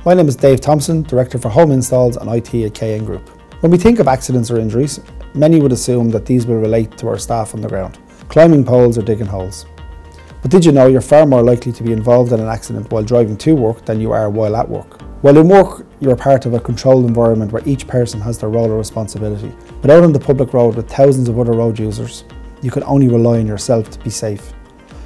My name is Dave Thompson, Director for Home Installs and IT at KN Group. When we think of accidents or injuries, many would assume that these will relate to our staff on the ground, climbing poles or digging holes. But did you know you're far more likely to be involved in an accident while driving to work than you are while at work? While in work, you're part of a controlled environment where each person has their role or responsibility. But out on the public road with thousands of other road users, you can only rely on yourself to be safe.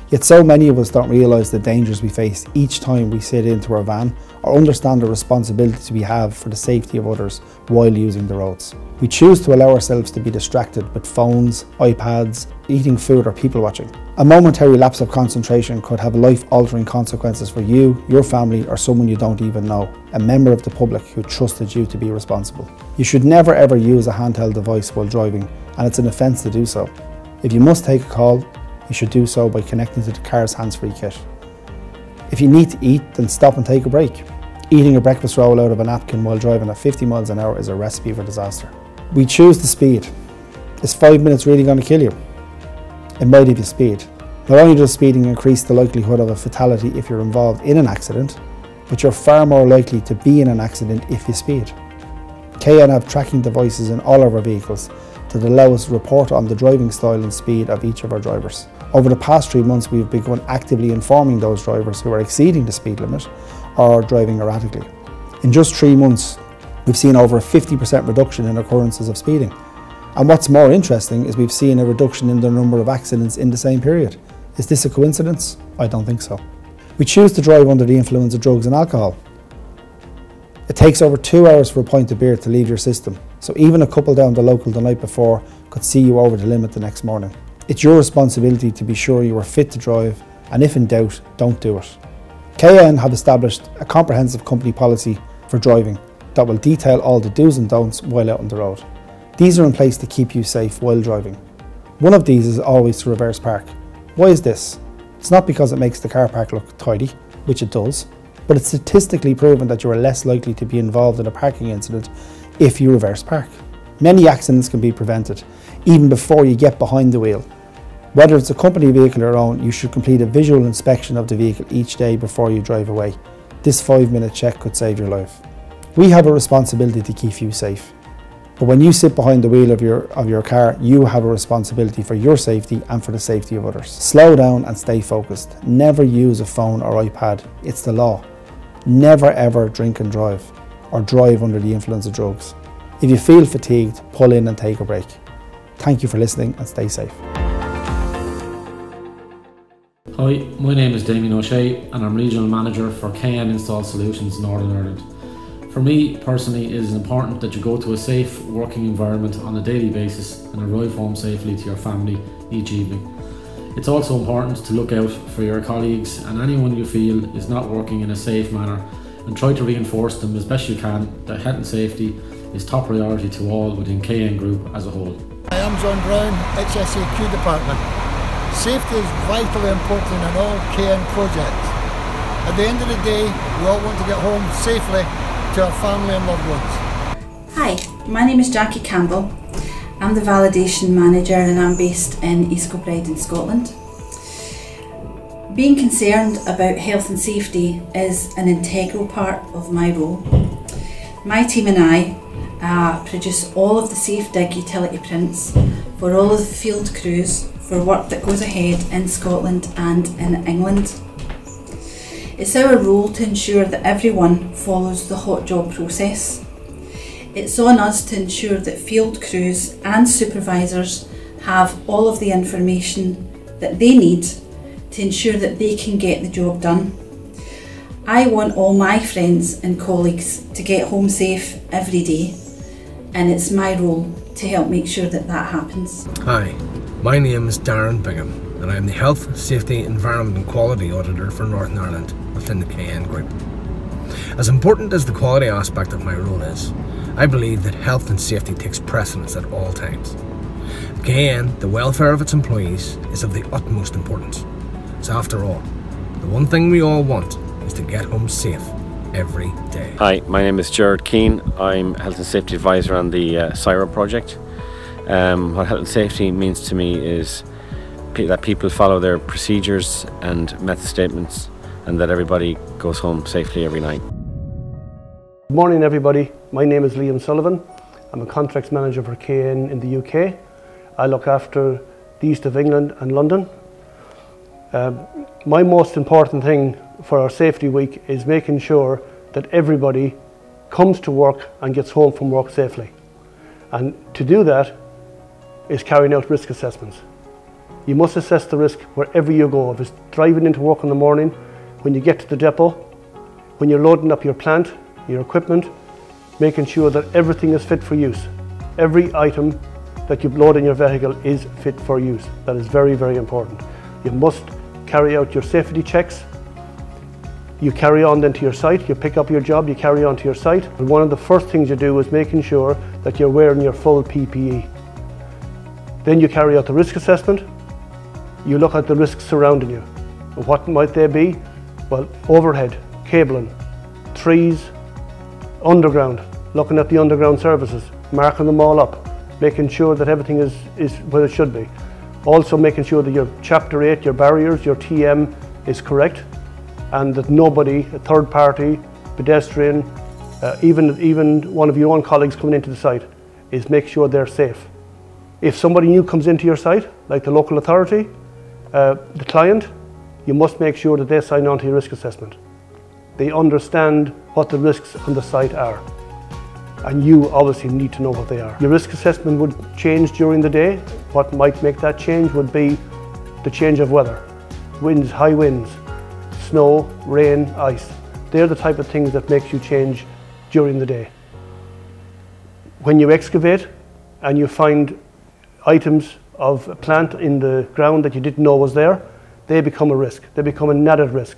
Yet so many of us don't realise the dangers we face each time we sit into our van or understand the responsibility we have for the safety of others while using the roads. We choose to allow ourselves to be distracted with phones, iPads, eating food or people watching. A momentary lapse of concentration could have life-altering consequences for you, your family or someone you don't even know, a member of the public who trusted you to be responsible. You should never ever use a handheld device while driving, and it's an offence to do so. If you must take a call, you should do so by connecting to the car's hands-free kit. If you need to eat, then stop and take a break. Eating a breakfast roll out of a napkin while driving at 50 miles an hour is a recipe for disaster. We choose the speed. Is 5 minutes really going to kill you? It might if you speed. Not only does speeding increase the likelihood of a fatality if you're involved in an accident, but you're far more likely to be in an accident if you speed. KN have tracking devices in all of our vehicles that allow us to report on the driving style and speed of each of our drivers. Over the past 3 months, we've begun actively informing those drivers who are exceeding the speed limit or driving erratically. In just 3 months, we've seen over a 50% reduction in occurrences of speeding. And what's more interesting is we've seen a reduction in the number of accidents in the same period. Is this a coincidence? I don't think so. We choose to drive under the influence of drugs and alcohol. It takes over 2 hours for a pint of beer to leave your system, so even a couple down the local the night before could see you over the limit the next morning. It's your responsibility to be sure you are fit to drive, and if in doubt, don't do it. KN have established a comprehensive company policy for driving that will detail all the do's and don'ts while out on the road. These are in place to keep you safe while driving. One of these is always to reverse park. Why is this? It's not because it makes the car park look tidy, which it does, but it's statistically proven that you are less likely to be involved in a parking incident if you reverse park. Many accidents can be prevented even before you get behind the wheel. Whether it's a company vehicle or your own, you should complete a visual inspection of the vehicle each day before you drive away. This 5-minute check could save your life. We have a responsibility to keep you safe. But when you sit behind the wheel of your car, you have a responsibility for your safety and for the safety of others. Slow down and stay focused. Never use a phone or iPad. It's the law. Never ever drink and drive, or drive under the influence of drugs. If you feel fatigued, pull in and take a break. Thank you for listening and stay safe. Hi, my name is Damien O'Shea and I'm Regional Manager for KN Install Solutions Northern Ireland. For me personally, it is important that you go to a safe working environment on a daily basis and arrive home safely to your family each evening. It's also important to look out for your colleagues and anyone you feel is not working in a safe manner, and try to reinforce them as best you can that health and safety is top priority to all within KN Group as a whole. I am John Brown, HSEQ Department. Safety is vitally important in all KN projects. At the end of the day, we all want to get home safely to our family and loved ones. Hi, my name is Jackie Campbell. I'm the Validation Manager and I'm based in East Kilbride in Scotland. Being concerned about health and safety is an integral part of my role. My team and I produce all of the Safe Dig utility prints for all of the field crews for work that goes ahead in Scotland and in England. It's our role to ensure that everyone follows the hot job process. It's on us to ensure that field crews and supervisors have all of the information that they need to ensure that they can get the job done. I want all my friends and colleagues to get home safe every day, and it's my role to help make sure that that happens. Hi, my name is Darren Bingham and I am the Health, Safety, Environment and Quality Auditor for Northern Ireland within the KN Group. As important as the quality aspect of my role is, I believe that health and safety takes precedence at all times. KN, the welfare of its employees, is of the utmost importance. So after all, the one thing we all want is to get home safe every day. Hi, my name is Gerard Keane. I'm Health and Safety Advisor on the CIRA project. What health and safety means to me is that people follow their procedures and method statements and that everybody goes home safely every night. Good morning everybody, my name is Liam Sullivan. I'm a contracts manager for KN in the UK. I look after the east of England and London. My most important thing for our safety week is making sure that everybody comes to work and gets home from work safely. And to do that is carrying out risk assessments. You must assess the risk wherever you go. If it's driving into work in the morning, when you get to the depot, when you're loading up your plant, your equipment, making sure that everything is fit for use. Every item that you load in your vehicle is fit for use. That is very, very important. You must carry out your safety checks. You carry on then to your site, you pick up your job, you carry on to your site. And one of the first things you do is making sure that you're wearing your full PPE. Then you carry out the risk assessment. You look at the risks surrounding you. What might they be? Well, overhead, cabling, trees, underground, looking at the underground services, marking them all up, making sure that everything is where it should be. Also making sure that your Chapter 8, your barriers, your TM is correct, and that nobody, a third party, pedestrian, even one of your own colleagues coming into the site, is make sure they're safe. If somebody new comes into your site, like the local authority, the client, you must make sure that they sign on to your risk assessment. They understand what the risks on the site are, and you obviously need to know what they are. Your risk assessment would change during the day. What might make that change would be the change of weather. Winds, high winds, snow, rain, ice. They're the type of things that makes you change during the day. When you excavate and you find items of a plant in the ground that you didn't know was there, they become a risk. They become an added risk.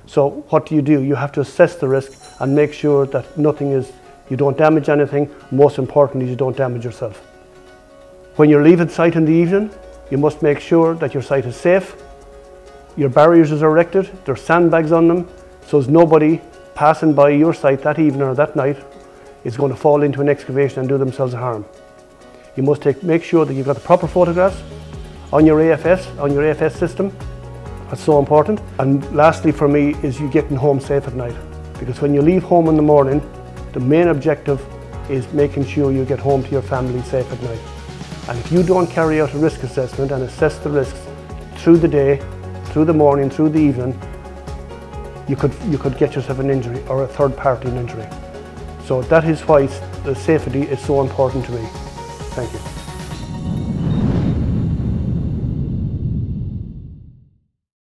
So what do? You have to assess the risk and make sure that you don't damage anything. Most importantly, you don't damage yourself. When you're leaving site in the evening, you must make sure that your site is safe. Your barriers are erected, there's sandbags on them, so as nobody passing by your site that evening or that night is going to fall into an excavation and do themselves a harm. You must make sure that you've got the proper photographs on your AFS system. That's so important. And lastly for me is you getting home safe at night. Because when you leave home in the morning, the main objective is making sure you get home to your family safe at night. And if you don't carry out a risk assessment and assess the risks through the day, through the morning, through the evening, you could get yourself an injury or a third party an injury. So that is why the safety is so important to me. Thank you.